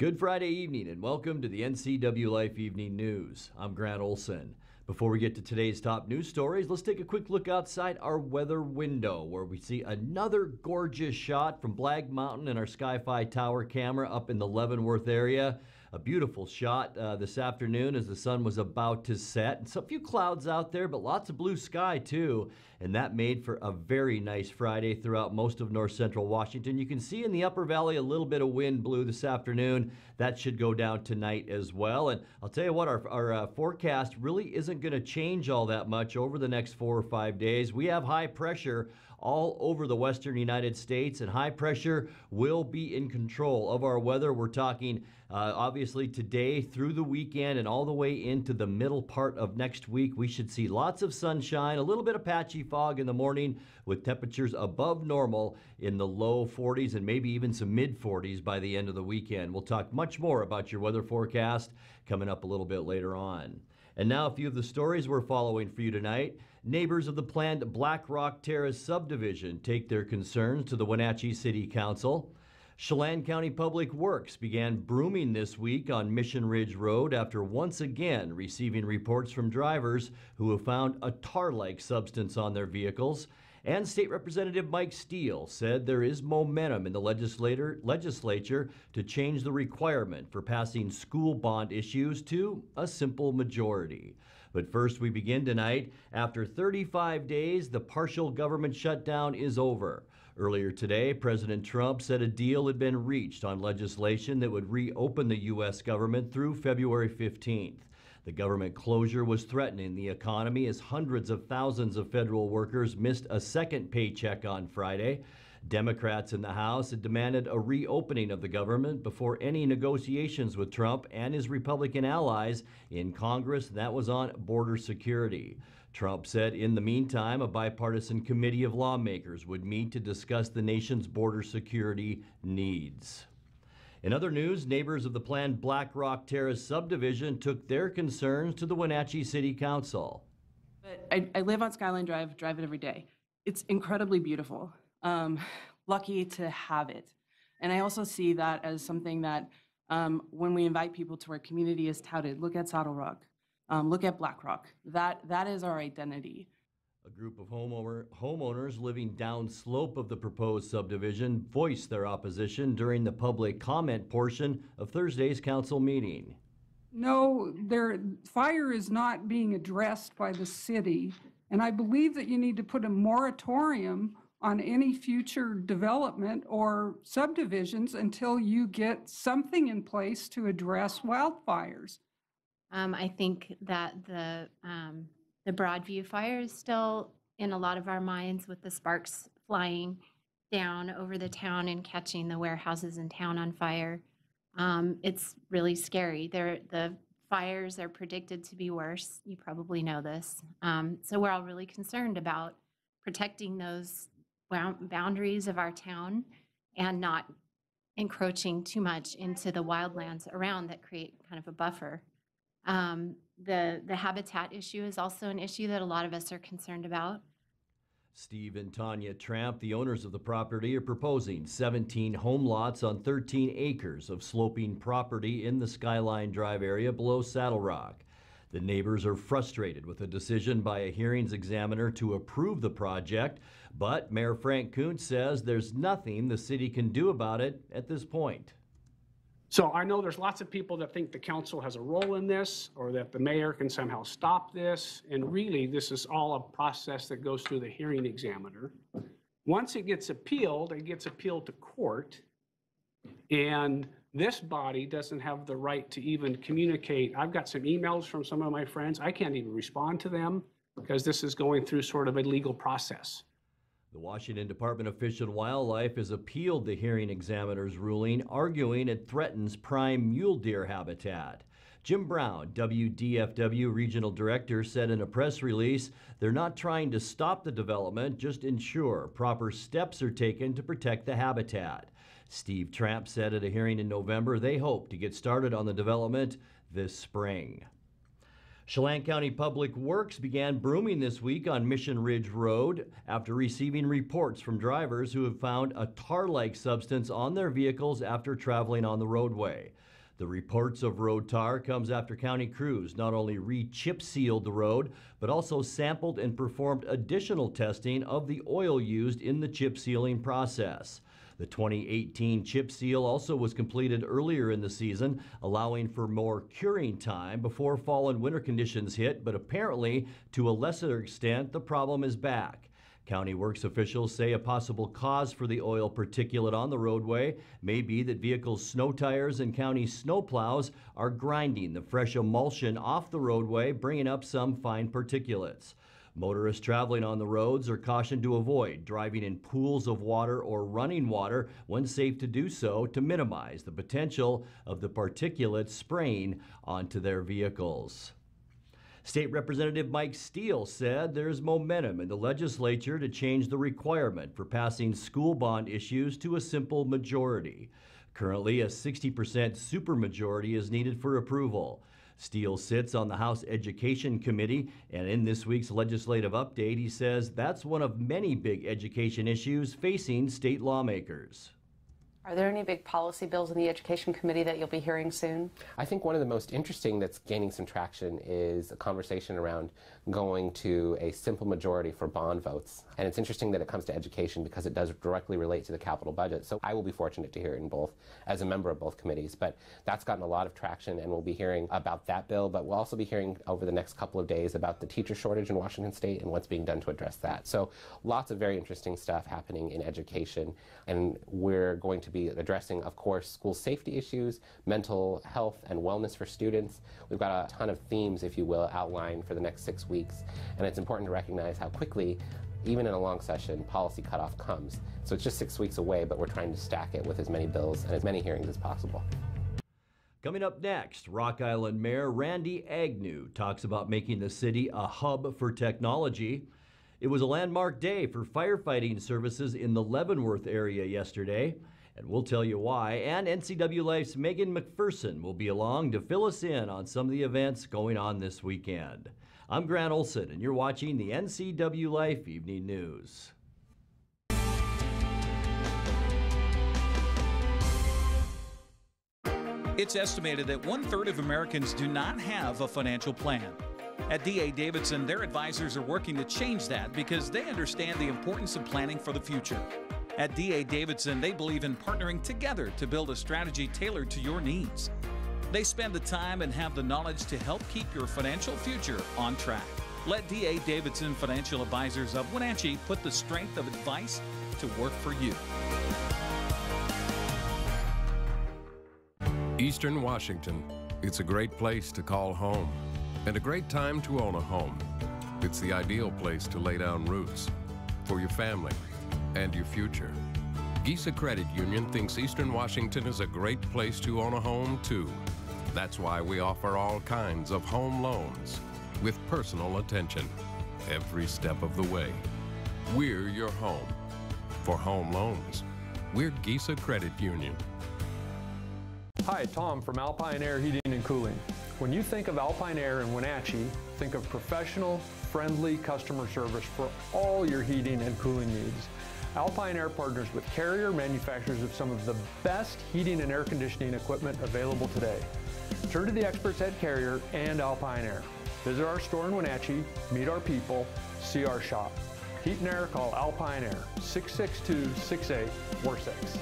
Good Friday evening and welcome to the NCWLIFE Evening News. I'm Grant Olson. Before we get to today's top news stories, let's take a quick look outside our weather window where we see another gorgeous shot from Black Mountain and our Sky-Fi tower camera up in the Leavenworth area. A beautiful shot this afternoon as the sun was about to set. And so a few clouds out there, but lots of blue sky too. And that made for a very nice Friday throughout most of north central Washington. You can see in the upper valley a little bit of wind blew this afternoon. That should go down tonight as well. And I'll tell you what, our forecast really isn't going to change all that much over the next 4 or 5 days. We have high pressure all over the western United States, and high pressure will be in control of our weather. We're talking obviously today through the weekend and all the way into the middle part of next week. We should see lots of sunshine, a little bit of patchy fog in the morning with temperatures above normal in the low 40s and maybe even some mid 40s by the end of the weekend. We'll talk much more about your weather forecast coming up a little bit later on. And now a few of the stories we're following for you tonight. Neighbors of the planned Black Rock Terrace subdivision take their concerns to the Wenatchee City Council. Chelan County Public Works began brooming this week on Mission Ridge Road after once again receiving reports from drivers who have found a tar-like substance on their vehicles. And State Representative Mike Steele said there is momentum in the legislature to change the requirement for passing school bond issues to a simple majority. But first, we begin tonight. After 35 days, the partial government shutdown is over. Earlier today, President Trump said a deal had been reached on legislation that would reopen the U.S. government through February 15th. The government closure was threatening the economy as hundreds of thousands of federal workers missed a second paycheck on Friday. Democrats in the House had demanded a reopening of the government before any negotiations with Trump and his Republican allies in Congress. That was on border security. Trump said in the meantime, a bipartisan committee of lawmakers would meet to discuss the nation's border security needs. In other news, neighbors of the planned Black Rock Terrace subdivision took their concerns to the Wenatchee City Council. I live on Skyline Drive, drive it every day. It's incredibly beautiful. Lucky to have it. And I also see that as something that when we invite people to our community is touted. Look at Saddle Rock, look at Black Rock. That is our identity. A group of homeowners living downslope of the proposed subdivision voiced their opposition during the public comment portion of Thursday's council meeting. No, fire is not being addressed by the city, and I believe that you need to put a moratorium on any future development or subdivisions until you get something in place to address wildfires. I think that the Broadview fire is still in a lot of our minds with the sparks flying down over the town and catching the warehouses in town on fire. It's really scary. The fires are predicted to be worse. You probably know this. So we're all really concerned about protecting those boundaries of our town and not encroaching too much into the wildlands around that create kind of a buffer. The habitat issue is also an issue that a lot of us are concerned about. Steve and Tanya Tramp, the owners of the property, are proposing 17 home lots on 13 acres of sloping property in the Skyline Drive area below Saddle Rock. The neighbors are frustrated with a decision by a hearings examiner to approve the project, but Mayor Frank Kuntz says there's nothing the city can do about it at this point. So I know there's lots of people that think the council has a role in this or that the mayor can somehow stop this. And really, this is all a process that goes through the hearing examiner. Once it gets appealed to court. And this body doesn't have the right to even communicate. I've got some emails from some of my friends. I can't even respond to them because this is going through sort of a legal process. The Washington Department of Fish and Wildlife has appealed the hearing examiner's ruling, arguing it threatens prime mule deer habitat. Jim Brown, WDFW Regional Director, said in a press release they're not trying to stop the development, just ensure proper steps are taken to protect the habitat. Steve Tramp said at a hearing in November they hope to get started on the development this spring. Chelan County Public Works began brooming this week on Mission Ridge Road after receiving reports from drivers who have found a tar-like substance on their vehicles after traveling on the roadway. The reports of road tar comes after county crews not only re-chip sealed the road, but also sampled and performed additional testing of the oil used in the chip sealing process. The 2018 chip seal also was completed earlier in the season, allowing for more curing time before fall and winter conditions hit, but apparently, to a lesser extent, the problem is back. County Works officials say a possible cause for the oil particulate on the roadway may be that vehicles' snow tires and county snow plows are grinding the fresh emulsion off the roadway, bringing up some fine particulates. Motorists traveling on the roads are cautioned to avoid driving in pools of water or running water when safe to do so to minimize the potential of the particulates spraying onto their vehicles. State Representative Mike Steele said there's momentum in the legislature to change the requirement for passing school bond issues to a simple majority. Currently, a 60% supermajority is needed for approval. Steele sits on the House Education Committee, and in this week's legislative update, he says that's one of many big education issues facing state lawmakers. Are there any big policy bills in the Education Committee that you'll be hearing soon? I think one of the most interesting that's gaining some traction is a conversation around going to a simple majority for bond votes. And it's interesting that it comes to education because it does directly relate to the capital budget. So I will be fortunate to hear it in both, as a member of both committees. But that's gotten a lot of traction, and we'll be hearing about that bill. But we'll also be hearing over the next couple of days about the teacher shortage in Washington State and what's being done to address that. So lots of very interesting stuff happening in education. And we're going to be addressing, of course, school safety issues, mental health and wellness for students. We've got a ton of themes, if you will, outlined for the next 6 weeks. And it's important to recognize how quickly, even in a long session, policy cutoff comes. So it's just 6 weeks away, but we're trying to stack it with as many bills and as many hearings as possible. Coming up next, Rock Island Mayor Randy Agnew talks about making the city a hub for technology. It was a landmark day for firefighting services in the Leavenworth area yesterday, and we'll tell you why. And NCWLIFE's Megan McPherson will be along to fill us in on some of the events going on this weekend. I'm Grant Olson, and you're watching the NCWLIFE Evening News. It's estimated that 1/3 of Americans do not have a financial plan. At D.A. Davidson, their advisors are working to change that because they understand the importance of planning for the future. At D.A. Davidson, they believe in partnering together to build a strategy tailored to your needs. They spend the time and have the knowledge to help keep your financial future on track. Let D.A. Davidson Financial Advisors of Wenatchee put the strength of advice to work for you. Eastern Washington. It's a great place to call home and a great time to own a home. It's the ideal place to lay down roots for your family and your future. Gisa Credit Union thinks Eastern Washington is a great place to own a home too. That's why we offer all kinds of home loans with personal attention every step of the way. We're your home. For home loans, we're Gisa Credit Union. Hi, Tom from Alpine Air Heating and Cooling. When you think of Alpine Air in Wenatchee, think of professional, friendly customer service for all your heating and cooling needs. Alpine Air partners with Carrier, manufacturers of some of the best heating and air conditioning equipment available today. Turn to the experts at Carrier and Alpine Air. Visit our store in Wenatchee, meet our people, see our shop. Heat and air, call Alpine Air, 662-6846.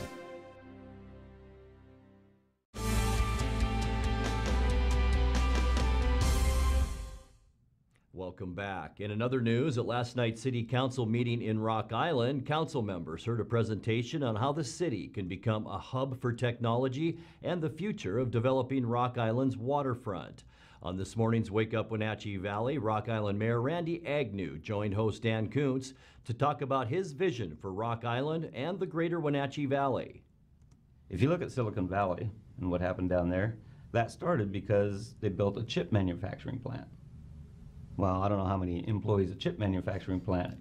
Welcome back. In another news, at last night's City Council meeting in Rock Island, council members heard a presentation on how the city can become a hub for technology and the future of developing Rock Island's waterfront. On this morning's Wake Up Wenatchee Valley, Rock Island Mayor Randy Agnew joined host Dan Kuntz to talk about his vision for Rock Island and the greater Wenatchee Valley. If you look at Silicon Valley and what happened down there, that started because they built a chip manufacturing plant. Well, I don't know how many employees a chip manufacturing plant,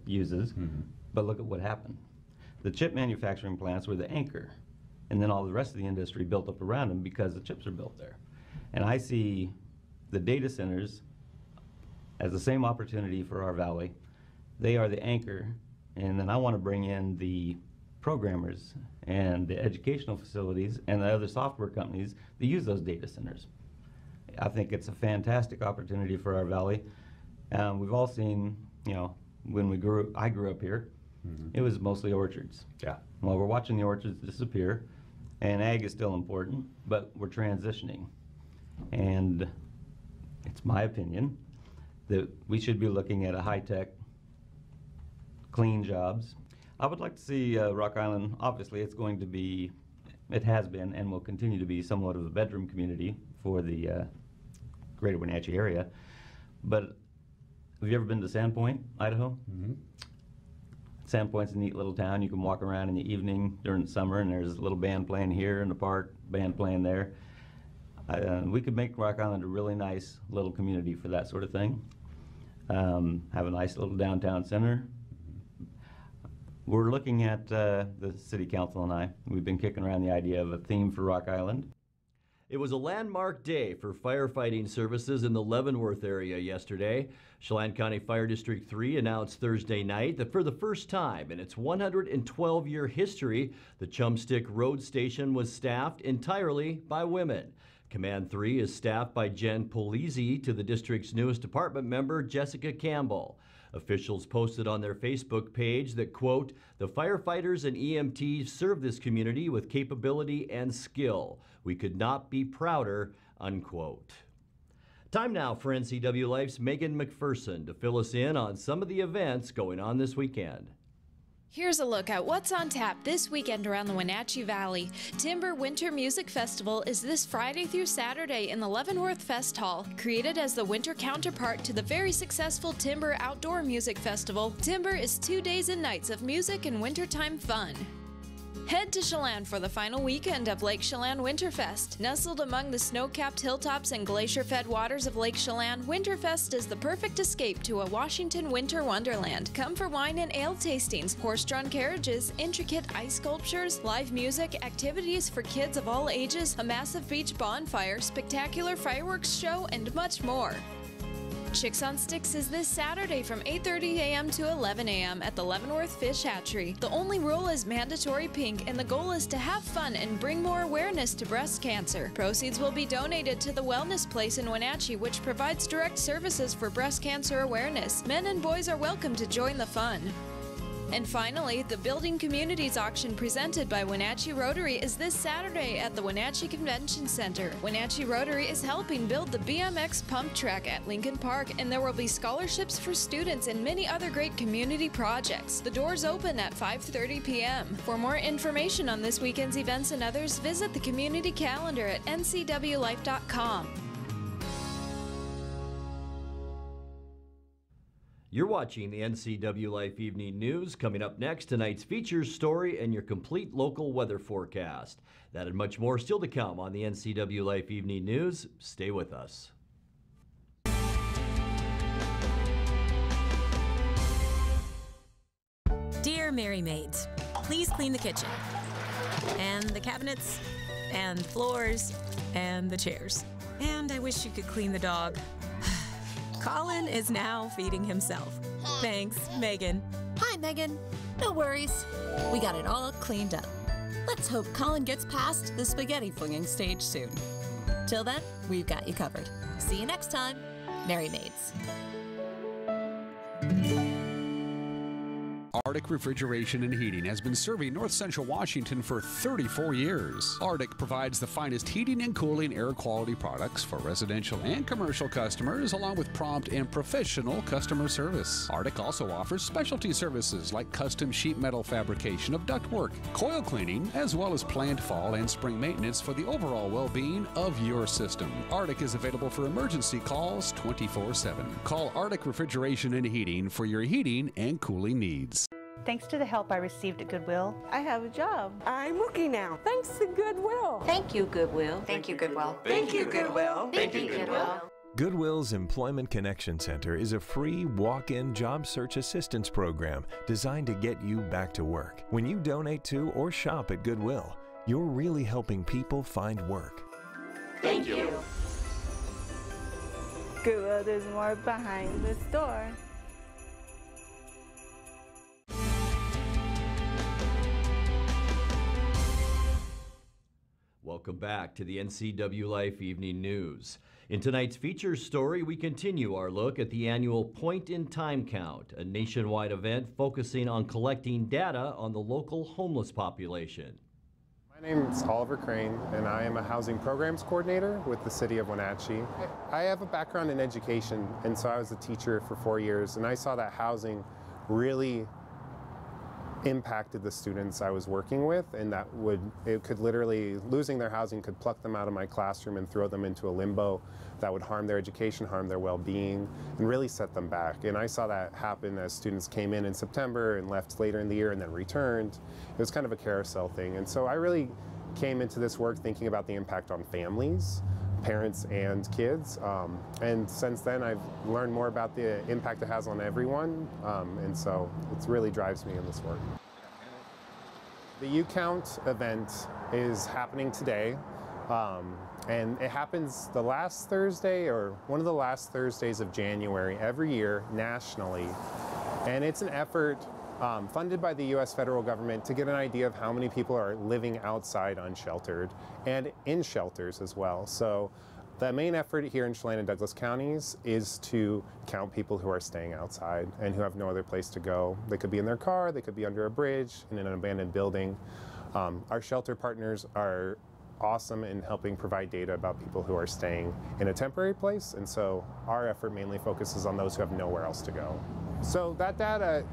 uses, but look at what happened. The chip manufacturing plants were the anchor, and then all the rest of the industry built up around them because the chips are built there. And I see the data centers as the same opportunity for our valley. They are the anchor, and then I want to bring in the programmers and the educational facilities and the other software companies that use those data centers. I think it's a fantastic opportunity for our valley. We've all seen, you know, when I grew up here, it was mostly orchards. Yeah. Well, we're watching the orchards disappear, and ag is still important, but we're transitioning. And it's my opinion that we should be looking at a high-tech, clean jobs. I would like to see Rock Island, obviously it's going to be, it has been and will continue to be somewhat of a bedroom community for the greater Wenatchee area. But have you ever been to Sandpoint, Idaho? Mm-hmm. Sandpoint's a neat little town. You can walk around in the evening during the summer, and there's a little band playing here in the park, band playing there. We could make Rock Island a really nice little community for that sort of thing. Have a nice little downtown center. We're looking at, the city council and I, we've been kicking around the idea of a theme for Rock Island. It was a landmark day for firefighting services in the Leavenworth area yesterday. Chelan County Fire District 3 announced Thursday night that for the first time in its 112-year history, the Chumstick Road Station was staffed entirely by women. Command 3 is staffed by Jen Polizzi to the district's newest department member, Jessica Campbell. Officials posted on their Facebook page that, quote, "The firefighters and EMTs serve this community with capability and skill. We could not be prouder," unquote. Time now for NCWLIFE's Megan McPherson to fill us in on some of the events going on this weekend. Here's a look at what's on tap this weekend around the Wenatchee Valley. Timber Winter Music Festival is this Friday through Saturday in the Leavenworth Fest Hall. Created as the winter counterpart to the very successful Timber Outdoor Music Festival, Timber is 2 days and nights of music and wintertime fun. Head to Chelan for the final weekend of Lake Chelan Winterfest. Nestled among the snow-capped hilltops and glacier-fed waters of Lake Chelan, Winterfest is the perfect escape to a Washington winter wonderland. Come for wine and ale tastings, horse-drawn carriages, intricate ice sculptures, live music, activities for kids of all ages, a massive beach bonfire, spectacular fireworks show, and much more. Chicks on Sticks is this Saturday from 8:30 a.m. to 11 a.m. at the Leavenworth Fish Hatchery. The only rule is mandatory pink, and the goal is to have fun and bring more awareness to breast cancer. Proceeds will be donated to the Wellness Place in Wenatchee, which provides direct services for breast cancer awareness. Men and boys are welcome to join the fun. And finally, the Building Communities Auction presented by Wenatchee Rotary is this Saturday at the Wenatchee Convention Center. Wenatchee Rotary is helping build the BMX pump track at Lincoln Park, and there will be scholarships for students and many other great community projects. The doors open at 5:30 p.m. For more information on this weekend's events and others, visit the community calendar at ncwlife.com. You're watching the NCWLIFE Evening News. Coming up next, tonight's features story and your complete local weather forecast. That and much more still to come on the NCWLIFE Evening News. Stay with us. Dear Mary Maids, please clean the kitchen, and the cabinets, and floors, and the chairs. And I wish you could clean the dog. Colin is now feeding himself. Thanks, Megan. Hi, Megan. No worries. We got it all cleaned up. Let's hope Colin gets past the spaghetti flinging stage soon. Till then, we've got you covered. See you next time. Merry Maids. Arctic Refrigeration and Heating has been serving North Central Washington for 34 years. Arctic provides the finest heating and cooling air quality products for residential and commercial customers, along with prompt and professional customer service. Arctic also offers specialty services like custom sheet metal fabrication of ductwork, coil cleaning, as well as planned fall and spring maintenance for the overall well-being of your system. Arctic is available for emergency calls 24/7. Call Arctic Refrigeration and Heating for your heating and cooling needs. Thanks to the help I received at Goodwill, I have a job. I'm working now. Thanks to Goodwill. Thank you, Goodwill. Thank you, Goodwill. Thank you, Goodwill. Thank you, Goodwill. Goodwill's Employment Connection Center is a free walk-in job search assistance program designed to get you back to work. When you donate to or shop at Goodwill, you're really helping people find work. Thank you. Goodwill, there's more behind the store. Welcome back to the NCWLIFE Evening News. In tonight's features story, we continue our look at the annual Point in Time Count, a nationwide event focusing on collecting data on the local homeless population. My name is Oliver Crane, and I am a housing programs coordinator with the city of Wenatchee. I have a background in education, and so I was a teacher for 4 years, and I saw that housing really impacted the students I was working with, and it could literally, losing their housing could pluck them out of my classroom and throw them into a limbo that would harm their education, harm their well-being, and really set them back. And I saw that happen as students came in September and left later in the year and then returned. It was kind of a carousel thing. And so I really came into this work thinking about the impact on families, parents and kids. And since then, I've learned more about the impact it has on everyone. And so it really drives me in this work. The U-Count event is happening today. And it happens the last Thursday or one of the last Thursdays of January every year nationally. And it's an effort funded by the U.S. federal government to get an idea of how many people are living outside unsheltered and in shelters as well. So the main effort here in Chelan and Douglas counties is to count people who are staying outside and who have no other place to go. They could be in their car, they could be under a bridge, in an abandoned building. Our shelter partners are awesome in helping provide data about people who are staying in a temporary place, and so our effort mainly focuses on those who have nowhere else to go. So that data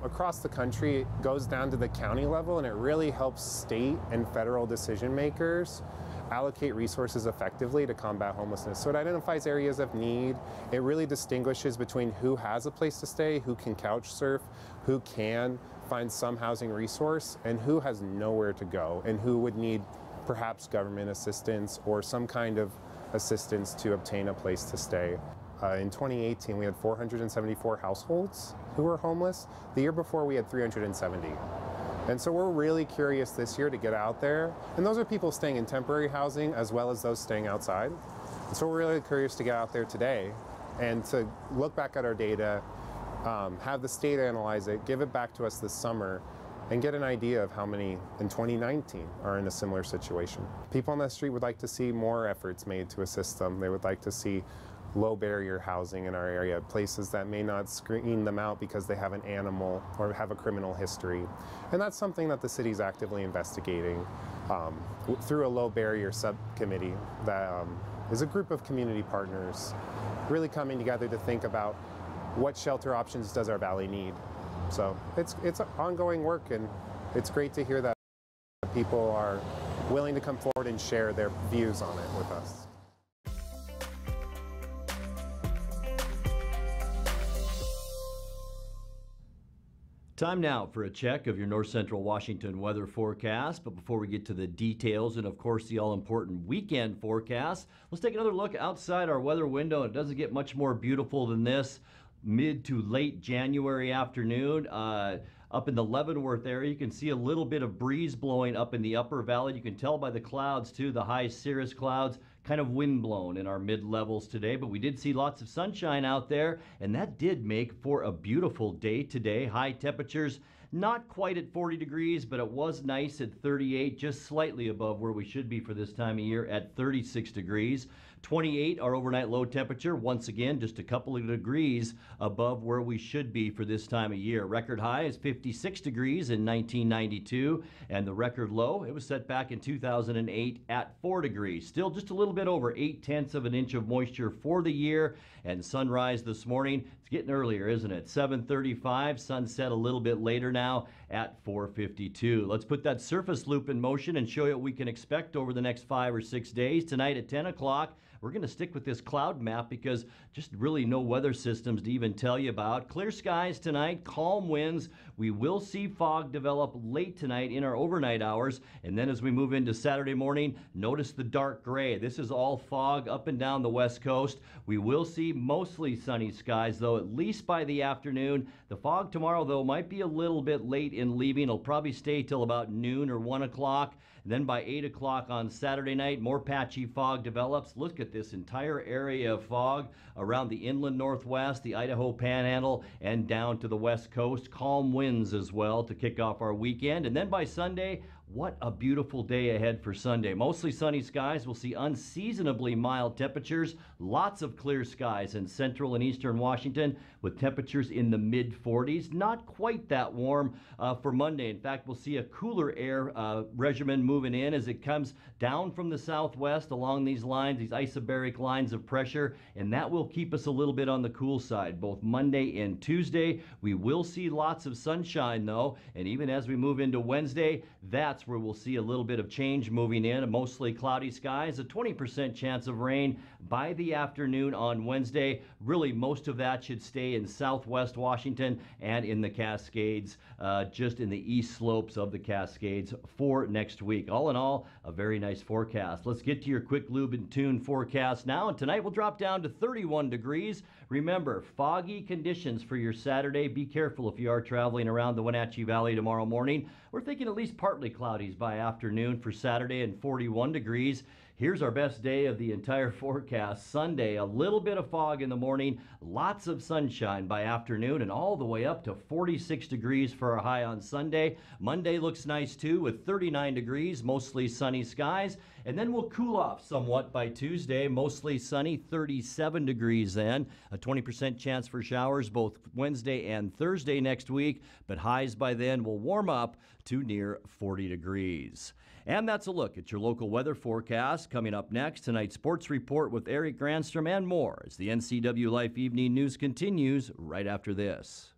across the country goes down to the county level, and it really helps state and federal decision makers allocate resources effectively to combat homelessness. So it identifies areas of need. It really distinguishes between who has a place to stay, who can couch surf, who can find some housing resource, and who has nowhere to go, and who would need perhaps government assistance or some kind of assistance to obtain a place to stay. In 2018, we had 474 households who were homeless. The year before, we had 370. And so we're really curious this year to get out there. And those are people staying in temporary housing as well as those staying outside. And so we're really curious to get out there today and to look back at our data, have the state analyze it, give it back to us this summer, and get an idea of how many in 2019 are in a similar situation. People on the street would like to see more efforts made to assist them. They would like to see low barrier housing in our area, places that may not screen them out because they have an animal or have a criminal history. And that's something that the city's actively investigating through a low barrier subcommittee that is a group of community partners really coming together to think about what shelter options does our valley need. So it's ongoing work, and it's great to hear that people are willing to come forward and share their views on it with us. Time now for a check of your North Central Washington weather forecast. But before we get to the details and, of course, the all-important weekend forecast, let's take another look outside our weather window. It doesn't get much more beautiful than this. Mid to late January afternoon. Up in the Leavenworth area, you can see a little bit of breeze blowing up in the upper valley. You can tell by the clouds, too, the high cirrus clouds, kind of wind-blown in our mid-levels today. But we did see lots of sunshine out there, and that did make for a beautiful day today. High temperatures, not quite at 40 degrees, but it was nice at 38, just slightly above where we should be for this time of year at 36 degrees. 28, our overnight low temperature, once again, just a couple of degrees above where we should be for this time of year. Record high is 56 degrees in 1992, and the record low, it was set back in 2008 at 4 degrees. Still just a little bit over 0.8 of an inch of moisture for the year, and sunrise this morning, it's getting earlier, isn't it? 7:35, sunset a little bit later now at 4:52. Let's put that surface loop in motion and show you what we can expect over the next 5 or 6 days. Tonight at 10 o'clock, we're going to stick with this cloud map because just really no weather systems to even tell you about. Clear skies tonight, calm winds. We will see fog develop late tonight in our overnight hours. And then as we move into Saturday morning, notice the dark gray. This is all fog up and down the west coast. We will see mostly sunny skies, though, at least by the afternoon. The fog tomorrow, though, might be a little bit late in leaving. It'll probably stay till about noon or 1 o'clock. And then by 8 o'clock on Saturday night, more patchy fog develops. Look at this entire area of fog around the inland northwest, the Idaho Panhandle, and down to the west coast. Calm winds as well to kick off our weekend. And then by Sunday, what a beautiful day ahead for Sunday. Mostly sunny skies. We'll see unseasonably mild temperatures. Lots of clear skies in central and eastern Washington with temperatures in the mid-40s. Not quite that warm for Monday. In fact, we'll see a cooler air regimen moving in as it comes down from the southwest along these lines, these isobaric lines of pressure, and that will keep us a little bit on the cool side both Monday and Tuesday. We will see lots of sunshine though, and even as we move into Wednesday, that's where we'll see a little bit of change moving in. Mostly cloudy skies, a 20% chance of rain by the afternoon on Wednesday. Really, most of that should stay in southwest Washington and in the Cascades, just in the east slopes of the Cascades for next week. All in all, a very nice forecast. Let's get to your quick lube and tune forecast now. And tonight we'll drop down to 31 degrees. Remember, foggy conditions for your Saturday. Be careful if you are traveling around the Wenatchee Valley tomorrow morning. We're thinking at least partly cloudy by afternoon for Saturday and 41 degrees. Here's our best day of the entire forecast. Sunday, a little bit of fog in the morning, lots of sunshine by afternoon, and all the way up to 46 degrees for our high on Sunday. Monday looks nice too with 39 degrees, mostly sunny skies. And then we'll cool off somewhat by Tuesday, mostly sunny, 37 degrees then. A 20% chance for showers both Wednesday and Thursday next week, but highs by then will warm up to near 40 degrees. And that's a look at your local weather forecast. Coming up next, tonight's sports report with Eric Granstrom and more as the NCWLIFE Evening News continues right after this.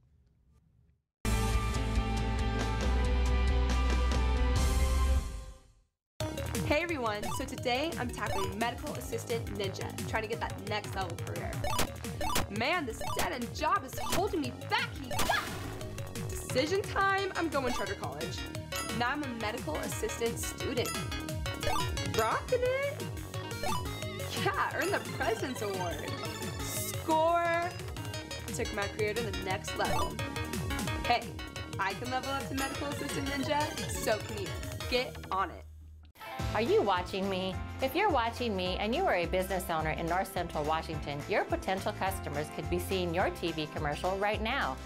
Hey everyone, so today I'm tackling Medical Assistant Ninja, trying to get that next level career. Man, this dead-end job is holding me back. Decision time, I'm going charter college. Now I'm a medical assistant student. Rocking it? Yeah, earned the President's Award. Score! Took my career to the next level. Hey, I can level up to Medical Assistant Ninja, so can you. Get on it. Are you watching me? If you're watching me and you are a business owner in North Central Washington, your potential customers could be seeing your TV commercial right now.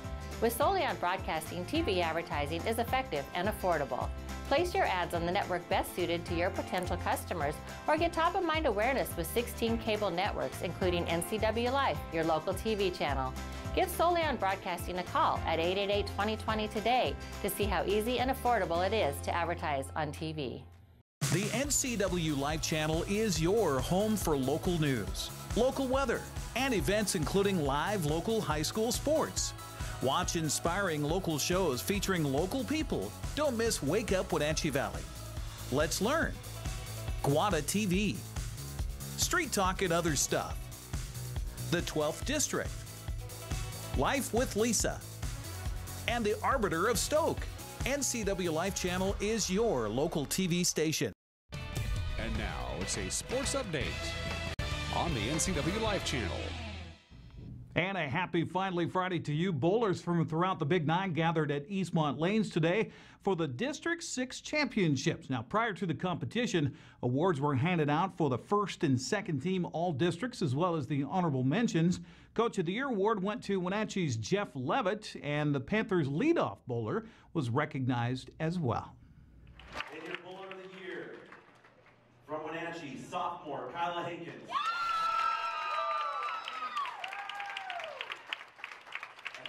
With Solion Broadcasting, TV advertising is effective and affordable. Place your ads on the network best suited to your potential customers or get top-of-mind awareness with 16 cable networks, including NCWLIFE, your local TV channel. Give Solion Broadcasting a call at 888-2020 today to see how easy and affordable it is to advertise on TV. The NCWLIFE channel is your home for local news, local weather, and events including live local high school sports. Watch inspiring local shows featuring local people. Don't miss Wake Up Wenatchee Valley. Let's Learn. Guada TV. Street Talk and Other Stuff. The 12th District. Life with Lisa. And the Arbiter of Stoke. NCWLIFE channel is your local TV station. And now it's a sports update on the NCWLIFE channel. And a happy Finally Friday to you. Bowlers from throughout the Big Nine gathered at Eastmont Lanes today for the District 6 Championships. Now, prior to the competition, awards were handed out for the first and second team all districts, as well as the honorable mentions. Coach of the Year award went to Wenatchee's Jeff Levitt, and the Panthers' leadoff bowler was recognized as well. And your bowler of the year from Wenatchee, sophomore Kyla Hankins.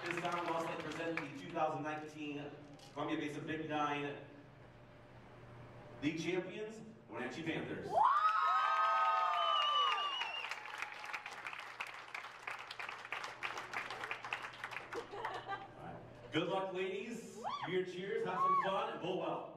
This time we'll also present the 2019 Columbia Basin Big Nine League Champions, Wenatchee Panthers. Good luck, ladies. Do your cheers, have some fun, and bowl well.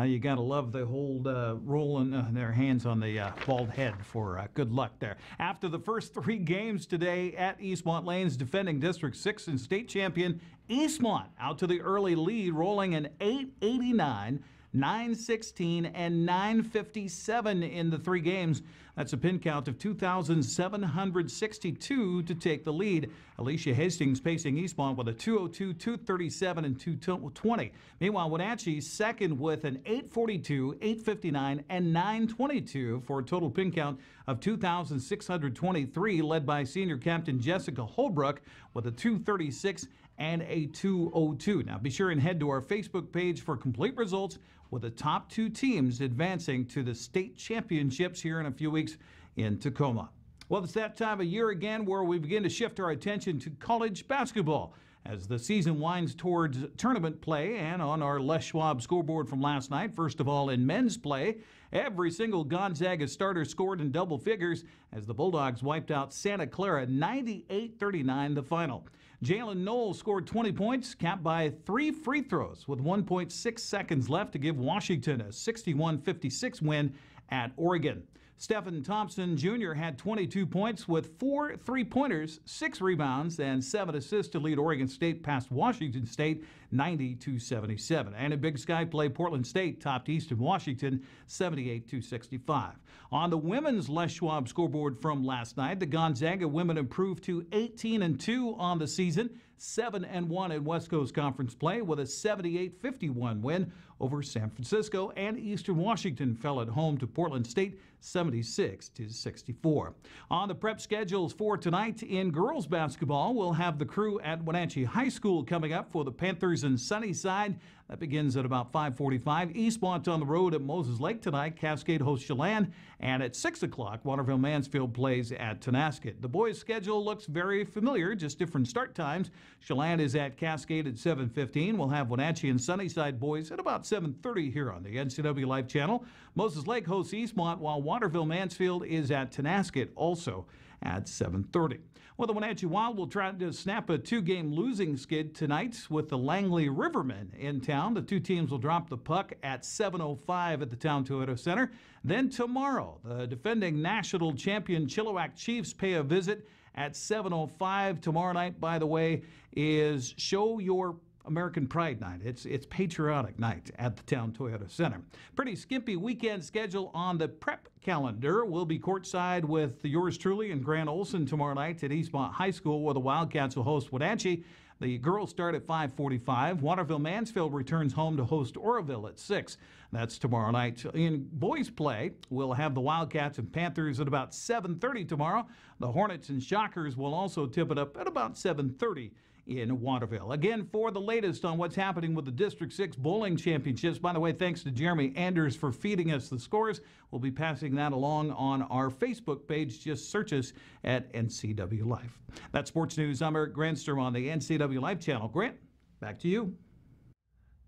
You got to love the hold rolling their hands on the bald head for good luck there. After the first 3 games today at Eastmont Lanes, defending District 6 and state champion Eastmont out to the early lead, rolling an 889, 916, and 957 in the 3 games. That's a pin count of 2,762 to take the lead. Alicia Hastings pacing Eastmont with a 2:02, 2:37, and 2:20. Meanwhile, Wenatchee second with an 8:42, 8:59, and 9:22 for a total pin count of 2,623, led by senior captain Jessica Holbrook with a 2:36 and a 2:02. Now be sure and head to our Facebook page for complete results with the top 2 teams advancing to the state championships here in a few weeks in Tacoma. Well, it's that time of year again where we begin to shift our attention to college basketball as the season winds towards tournament play. And on our Les Schwab scoreboard from last night, first of all in men's play, every single Gonzaga starter scored in double figures as the Bulldogs wiped out Santa Clara 98-39 the final. Jalen Knowles scored 20 points, capped by 3 free throws with 1.6 seconds left to give Washington a 61-56 win at Oregon. Stephen Thompson Jr. had 22 points with 4 three-pointers, 6 rebounds, and 7 assists to lead Oregon State past Washington State 90-77. And in Big Sky play, Portland State topped Eastern Washington 78-65. On the women's Les Schwab scoreboard from last night, the Gonzaga women improved to 18-2 on the season, 7-1 in West Coast Conference play with a 78-51 win over San Francisco, and Eastern Washington fell at home to Portland State 76-64. On the prep schedules for tonight in girls basketball, we'll have the Crew at Wenatchee High School coming up for the Panthers in Sunnyside. That begins at about 5:45. Eastmont on the road at Moses Lake tonight. Cascade hosts Chelan. And at 6 o'clock, Waterville Mansfield plays at Tonasket. The boys' schedule looks very familiar, just different start times. Chelan is at Cascade at 7:15. We'll have Wenatchee and Sunnyside boys at about 7:30 here on the NCWLIFE channel. Moses Lake hosts Eastmont, while Waterville Mansfield is at Tonasket, also at 7:30. Well, the Wenatchee Wild will try to snap a 2-game losing skid tonight with the Langley Rivermen in town. The 2 teams will drop the puck at 7:05 at the Town Toyota Center. Then tomorrow, the defending national champion Chilliwack Chiefs pay a visit at 7:05. Tomorrow night, by the way, is Show Your American Pride Night. It's patriotic night at the Town Toyota Center. Pretty skimpy weekend schedule on the prep calendar. We'll be courtside with yours truly and Grant Olson tomorrow night at Eastmont High School, where the Wildcats will host Wenatchee. The girls start at 5:45. Waterville Mansfield returns home to host Oroville at 6. That's tomorrow night. In boys play, we'll have the Wildcats and Panthers at about 7:30 tomorrow. The Hornets and Shockers will also tip it up at about 7:30 in Waterville. Again, for the latest on what's happening with the District 6 Bowling Championships, by the way, thanks to Jeremy Anders for feeding us the scores. We'll be passing that along on our Facebook page. Just search us at NCWLIFE. That's sports news. I'm Eric Granstrom on the NCWLIFE channel. Grant, back to you.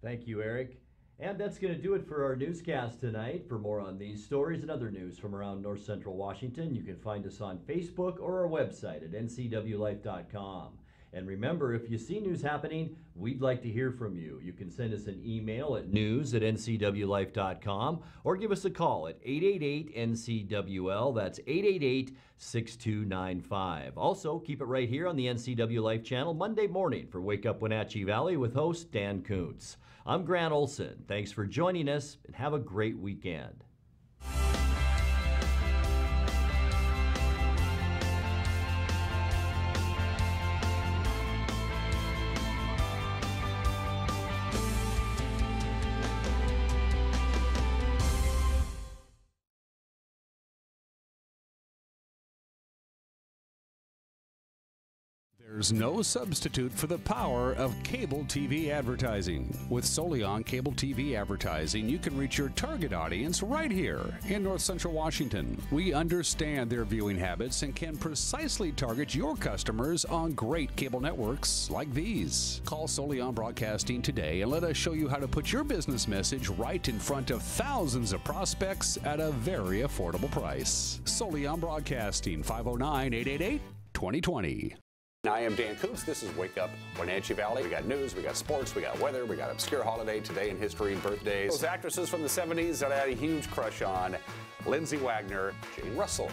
Thank you, Eric. And that's going to do it for our newscast tonight. For more on these stories and other news from around North Central Washington, you can find us on Facebook or our website at ncwlife.com. And remember, if you see news happening, we'd like to hear from you. You can send us an email at news@ncwlife.com or give us a call at 888-NCWL. That's 888-6295. Also, keep it right here on the NCWLIFE channel Monday morning for Wake Up Wenatchee Valley with host Dan Kuntz. I'm Grant Olson. Thanks for joining us and have a great weekend. There's no substitute for the power of cable TV advertising. With Solion Cable TV Advertising, you can reach your target audience right here in North Central Washington. We understand their viewing habits and can precisely target your customers on great cable networks like these. Call Solion Broadcasting today and let us show you how to put your business message right in front of thousands of prospects at a very affordable price. Solion Broadcasting, 509-888-2020. I am Dan Kuntz. This is Wake Up Wenatchee Valley. We got news, we got sports, we got weather, we got obscure holiday, today in history, and birthdays. Those actresses from the 70s that I had a huge crush on: Lindsay Wagner, Jane Russell,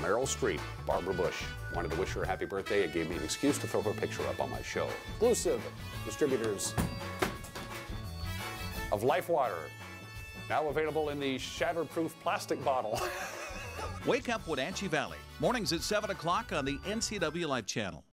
Meryl Streep, Barbara Bush. Wanted to wish her a happy birthday. It gave me an excuse to throw her picture up on my show. Exclusive distributors of Life Water, now available in the shatterproof plastic bottle. Wake Up Wenatchee Valley, mornings at 7 o'clock on the NCWLIFE channel.